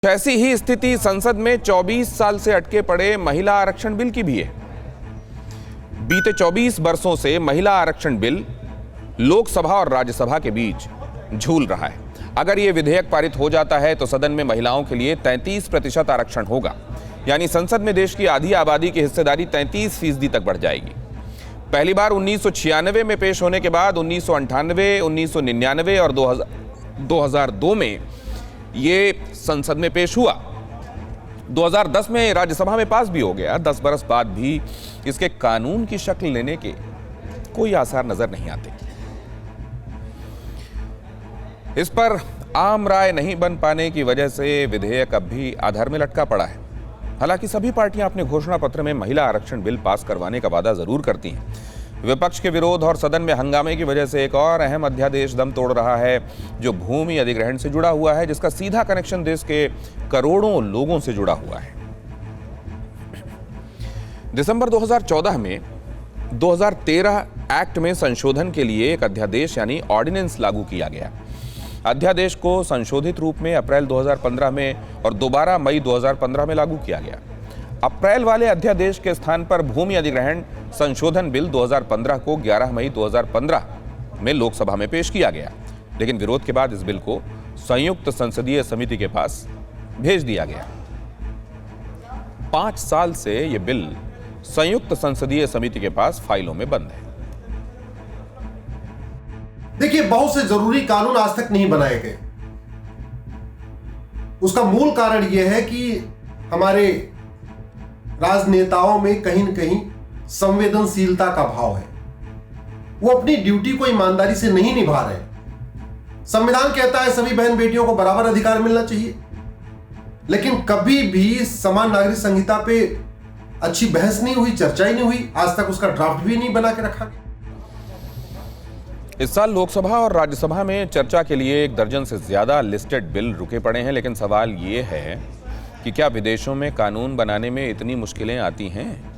ऐसी ही स्थिति संसद में 24 साल से अटके पड़े महिला आरक्षण बिल की भी है। बीते 24 वर्षों से महिला आरक्षण बिल लोकसभा और राज्यसभा के बीच झूल रहा है। अगर यह विधेयक पारित हो जाता है तो सदन में महिलाओं के लिए 33% आरक्षण होगा, यानी संसद में देश की आधी आबादी की हिस्सेदारी 33% तक बढ़ जाएगी। पहली बार 1996 में पेश होने के बाद 1998, 1999 और 2002 में ये संसद में पेश हुआ। 2010 में राज्यसभा में पास भी हो गया। 10 बरस बाद भी इसके कानून की शक्ल लेने के कोई आसार नजर नहीं आते। इस पर आम राय नहीं बन पाने की वजह से विधेयक अब भी आधार में लटका पड़ा है। हालांकि सभी पार्टियां अपने घोषणा पत्र में महिला आरक्षण बिल पास करवाने का वादा जरूर करती हैं। विपक्ष के विरोध और सदन में हंगामे की वजह से एक और अहम अध्यादेश दम तोड़ रहा है, जो भूमि अधिग्रहण से जुड़ा हुआ है, जिसका सीधा कनेक्शन देश के करोड़ों लोगों से जुड़ा हुआ है। दिसंबर 2014 में 2013 एक्ट में संशोधन के लिए एक अध्यादेश यानी ऑर्डिनेंस लागू किया गया। अध्यादेश को संशोधित रूप में अप्रैल 2015 में और दोबारा मई 2015 में लागू किया गया। अप्रैल वाले अध्यादेश के स्थान पर भूमि अधिग्रहण संशोधन बिल 2015 को 11 मई 2015 में लोकसभा में पेश किया गया, लेकिन विरोध के बाद इस बिल को संयुक्त संसदीय समिति के पास भेज दिया गया। 5 साल से यह बिल संयुक्त संसदीय समिति के पास फाइलों में बंद है। देखिए, बहुत से जरूरी कानून आज तक नहीं बनाए गए। उसका मूल कारण यह है कि हमारे राजनेताओं में कहीं न कहीं संवेदनशीलता का भाव है। वो अपनी ड्यूटी को ईमानदारी से नहीं निभा रहे। संविधान कहता है सभी बहन बेटियों को बराबर अधिकार मिलना चाहिए, लेकिन कभी भी समान नागरिक संहिता पे अच्छी बहस नहीं हुई, चर्चा ही नहीं हुई। आज तक उसका ड्राफ्ट भी नहीं बना के रखा गया। इस साल लोकसभा और राज्यसभा में चर्चा के लिए 1 दर्जन से ज्यादा लिस्टेड बिल रुके पड़े हैं, लेकिन सवाल ये है कि क्या विदेशों में कानून बनाने में इतनी मुश्किलें आती हैं?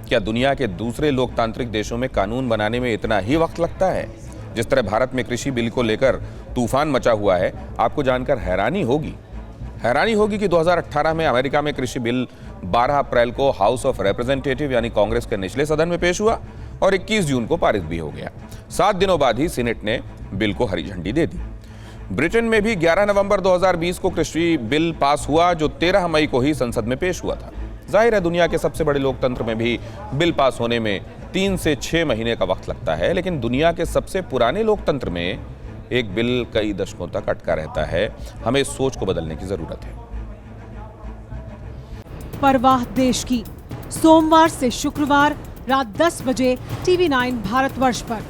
क्या दुनिया के दूसरे लोकतांत्रिक देशों में कानून बनाने में इतना ही वक्त लगता है? जिस तरह भारत में कृषि बिल को लेकर तूफान मचा हुआ है, आपको जानकर हैरानी होगी कि 2018 में अमेरिका में कृषि बिल 12 अप्रैल को हाउस ऑफ रिप्रेजेंटेटिव यानी कांग्रेस के निचले सदन में पेश हुआ और 21 जून को पारित भी हो गया। 7 दिनों बाद ही सीनेट ने बिल को हरी झंडी दे दी। ब्रिटेन में भी 11 नवंबर 2020 को कृषि बिल पास हुआ, जो 13 मई को ही संसद में पेश हुआ था। जाहिर है, दुनिया के सबसे बड़े लोकतंत्र में भी बिल पास होने में 3 से 6 महीने का वक्त लगता है, लेकिन दुनिया के सबसे पुराने लोकतंत्र में एक बिल कई दशकों तक अटका रहता है। हमें इस सोच को बदलने की जरूरत है। परवाह देश की, सोमवार से शुक्रवार रात 10 बजे TV9 भारतवर्ष पर।